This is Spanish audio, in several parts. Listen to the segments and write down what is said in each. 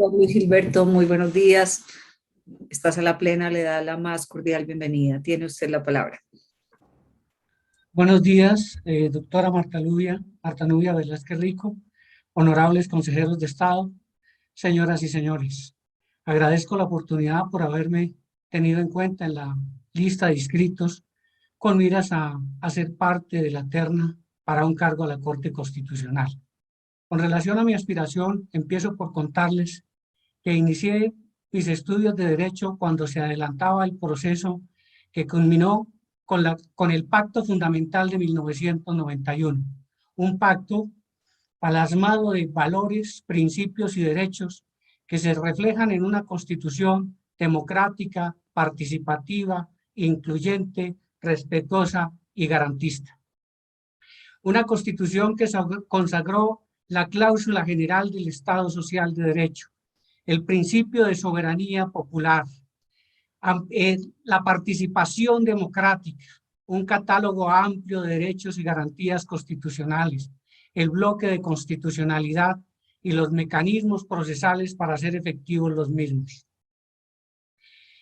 Luis Gilberto, muy buenos días. Estás a la plena, le da la más cordial bienvenida. Tiene usted la palabra. Buenos días, doctora Marta Nubia Velázquez Rico, honorables consejeros de Estado, señoras y señores. Agradezco la oportunidad por haberme tenido en cuenta en la lista de inscritos con miras a ser parte de la terna para un cargo a la Corte Constitucional. Con relación a mi aspiración, empiezo por contarles que inicié mis estudios de Derecho cuando se adelantaba el proceso que culminó con el Pacto Fundamental de 1991, un pacto plasmado de valores, principios y derechos que se reflejan en una constitución democrática, participativa, incluyente, respetuosa y garantista. Una constitución que consagró la cláusula general del Estado Social de Derecho, el principio de soberanía popular, la participación democrática, un catálogo amplio de derechos y garantías constitucionales, el bloque de constitucionalidad y los mecanismos procesales para hacer efectivos los mismos.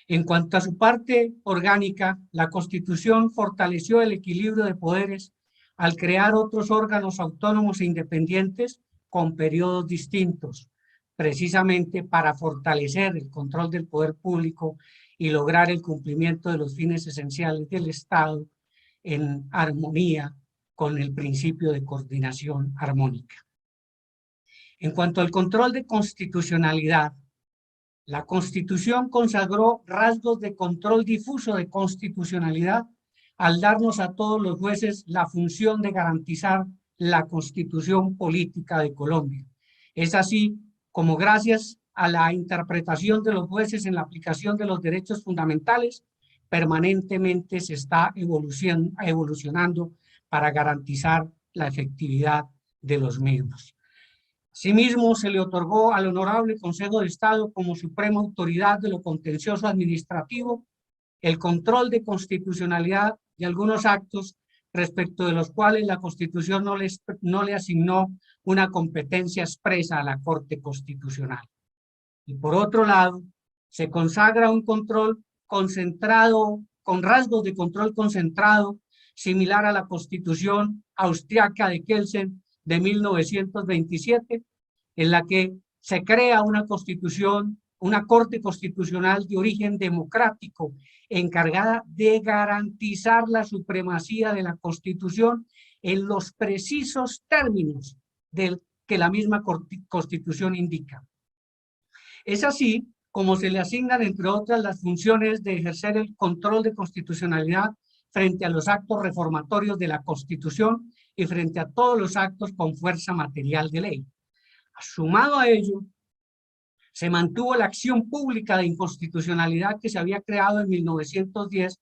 En cuanto a su parte orgánica, la Constitución fortaleció el equilibrio de poderes al crear otros órganos autónomos e independientes con periodos distintos, precisamente para fortalecer el control del poder público y lograr el cumplimiento de los fines esenciales del Estado en armonía con el principio de coordinación armónica. En cuanto al control de constitucionalidad, la Constitución consagró rasgos de control difuso de constitucionalidad al darnos a todos los jueces la función de garantizar la constitución política de Colombia. Es así como gracias a la interpretación de los jueces en la aplicación de los derechos fundamentales, permanentemente se está evolucionando para garantizar la efectividad de los mismos. Asimismo, se le otorgó al Honorable Consejo de Estado como suprema autoridad de lo contencioso administrativo el control de constitucionalidad de algunos actos respecto de los cuales la Constitución no le asignó una competencia expresa a la Corte Constitucional. Y por otro lado, se consagra un control concentrado, con rasgos de control concentrado, similar a la Constitución austriaca de Kelsen de 1927, en la que se crea una constitución, una Corte Constitucional de origen democrático, encargada de garantizar la supremacía de la Constitución en los precisos términos que la misma Constitución indica. Es así como se le asignan, entre otras, las funciones de ejercer el control de constitucionalidad frente a los actos reformatorios de la Constitución y frente a todos los actos con fuerza material de ley. Sumado a ello, se mantuvo la acción pública de inconstitucionalidad que se había creado en 1910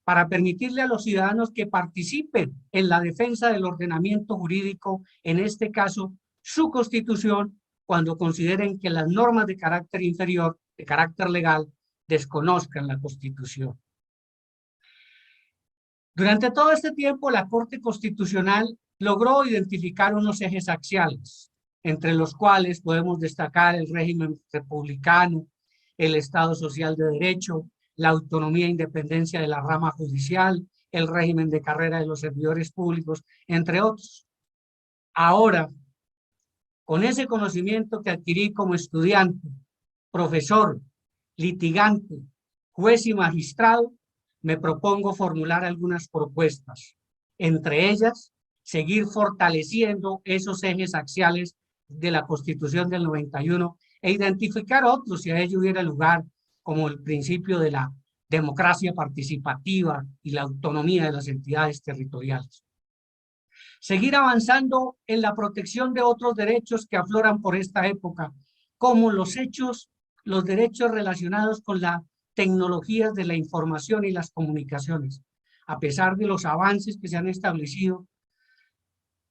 para permitirle a los ciudadanos que participen en la defensa del ordenamiento jurídico, en este caso, su Constitución, cuando consideren que las normas de carácter inferior, de carácter legal, desconozcan la Constitución. Durante todo este tiempo, la Corte Constitucional logró identificar unos ejes axiales, entre los cuales podemos destacar el régimen republicano, el Estado Social de Derecho, la autonomía e independencia de la rama judicial, el régimen de carrera de los servidores públicos, entre otros. Ahora, con ese conocimiento que adquirí como estudiante, profesor, litigante, juez y magistrado, me propongo formular algunas propuestas. Entre ellas, seguir fortaleciendo esos ejes axiales de la Constitución del 91 e identificar otros si a ello hubiera lugar, como el principio de la democracia participativa y la autonomía de las entidades territoriales. Seguir avanzando en la protección de otros derechos que afloran por esta época, como los derechos relacionados con las tecnologías de la información y las comunicaciones. A pesar de los avances que se han establecido,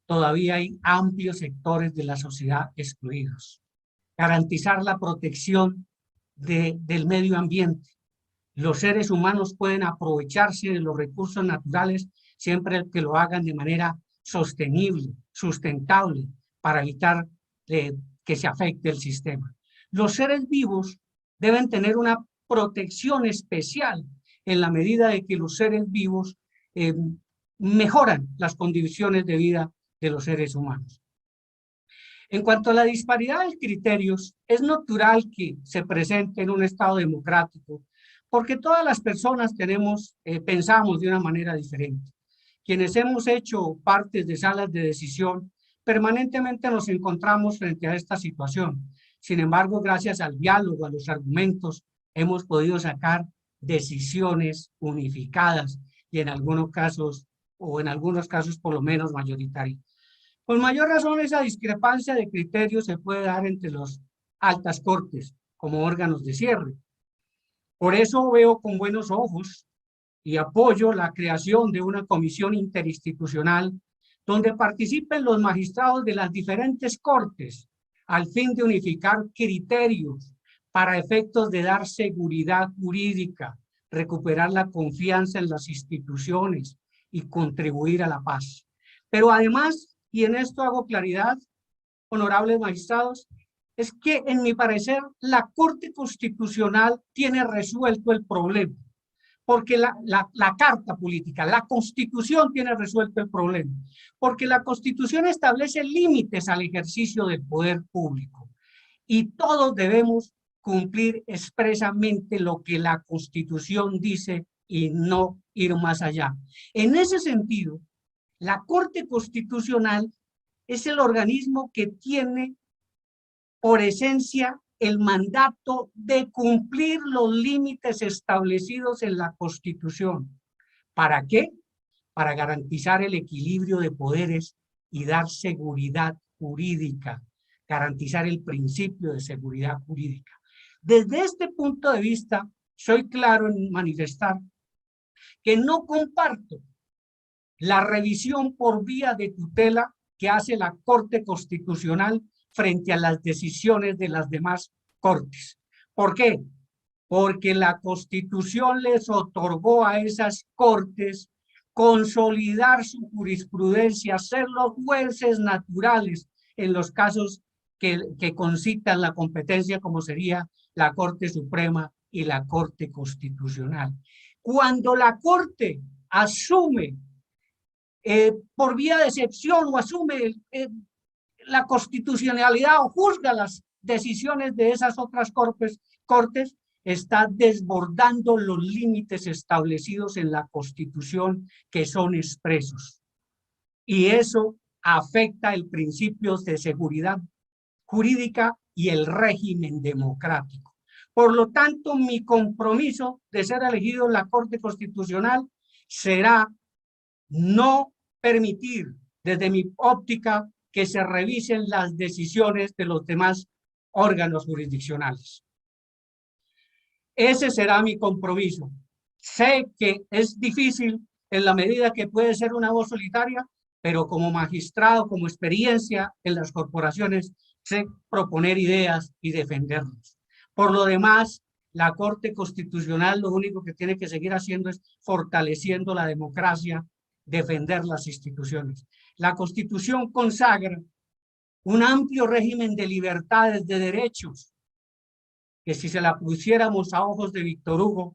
todavía hay amplios sectores de la sociedad excluidos. Garantizar la protección del medio ambiente. Los seres humanos pueden aprovecharse de los recursos naturales siempre que lo hagan de manera sostenible, sustentable, para evitar que se afecte el sistema. los seres vivos deben tener una protección especial en la medida de que los seres vivos mejoran las condiciones de vida de los seres humanos. En cuanto a la disparidad de criterios, es natural que se presente en un Estado democrático, porque todas las personas pensamos de una manera diferente. Quienes hemos hecho partes de salas de decisión, permanentemente nos encontramos frente a esta situación. Sin embargo, gracias al diálogo, a los argumentos, hemos podido sacar decisiones unificadas y en algunos casos por lo menos mayoritarias. Con mayor razón, esa discrepancia de criterios se puede dar entre las altas cortes como órganos de cierre. Por eso veo con buenos ojos y apoyo la creación de una comisión interinstitucional donde participen los magistrados de las diferentes cortes al fin de unificar criterios para efectos de dar seguridad jurídica, recuperar la confianza en las instituciones y contribuir a la paz. Pero además, y en esto hago claridad, honorables magistrados, es que en mi parecer la Corte Constitucional tiene resuelto el problema, porque la Carta Política, la Constitución tiene resuelto el problema, porque la Constitución establece límites al ejercicio del poder público y todos debemos cumplir expresamente lo que la Constitución dice y no ir más allá. En ese sentido, la Corte Constitucional es el organismo que tiene por esencia el mandato de cumplir los límites establecidos en la Constitución. ¿Para qué? Para garantizar el equilibrio de poderes y dar seguridad jurídica, garantizar el principio de seguridad jurídica. Desde este punto de vista, soy claro en manifestar que no comparto la revisión por vía de tutela que hace la Corte Constitucional frente a las decisiones de las demás cortes. ¿Por qué? Porque la Constitución les otorgó a esas cortes consolidar su jurisprudencia, ser los jueces naturales en los casos que concitan la competencia, como sería la Corte Suprema y la Corte Constitucional. Cuando la Corte asume por vía de excepción o asume la constitucionalidad o juzga las decisiones de esas otras cortes, está desbordando los límites establecidos en la Constitución que son expresos. Y eso afecta el principio de seguridad jurídica y el régimen democrático. Por lo tanto, mi compromiso de ser elegido en la Corte Constitucional será no permitir, desde mi óptica, que se revisen las decisiones de los demás órganos jurisdiccionales. Ese será mi compromiso. Sé que es difícil en la medida que puede ser una voz solitaria, pero como magistrado, como experiencia en las corporaciones, sé proponer ideas y defenderlas. Por lo demás, la Corte Constitucional lo único que tiene que seguir haciendo es fortaleciendo la democracia, defender las instituciones. La Constitución consagra un amplio régimen de libertades, de derechos, que si se la pusiéramos a ojos de Víctor Hugo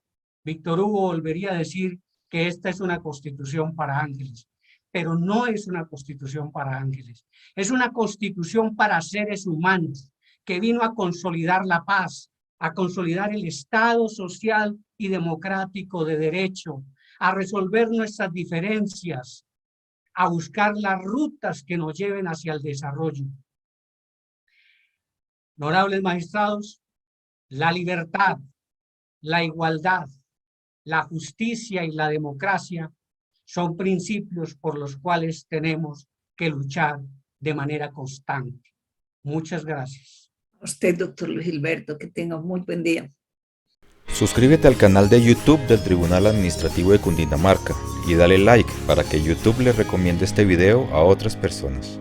volvería a decir que esta es una constitución para ángeles, pero no es una constitución para ángeles, es una constitución para seres humanos, que vino a consolidar la paz, a consolidar el Estado social y democrático de derecho, a resolver nuestras diferencias, a buscar las rutas que nos lleven hacia el desarrollo. Honorables magistrados, la libertad, la igualdad, la justicia y la democracia son principios por los cuales tenemos que luchar de manera constante. Muchas gracias. A usted, doctor Luis Gilberto, que tenga un muy buen día. Suscríbete al canal de YouTube del Tribunal Administrativo de Cundinamarca y dale like para que YouTube le recomiende este video a otras personas.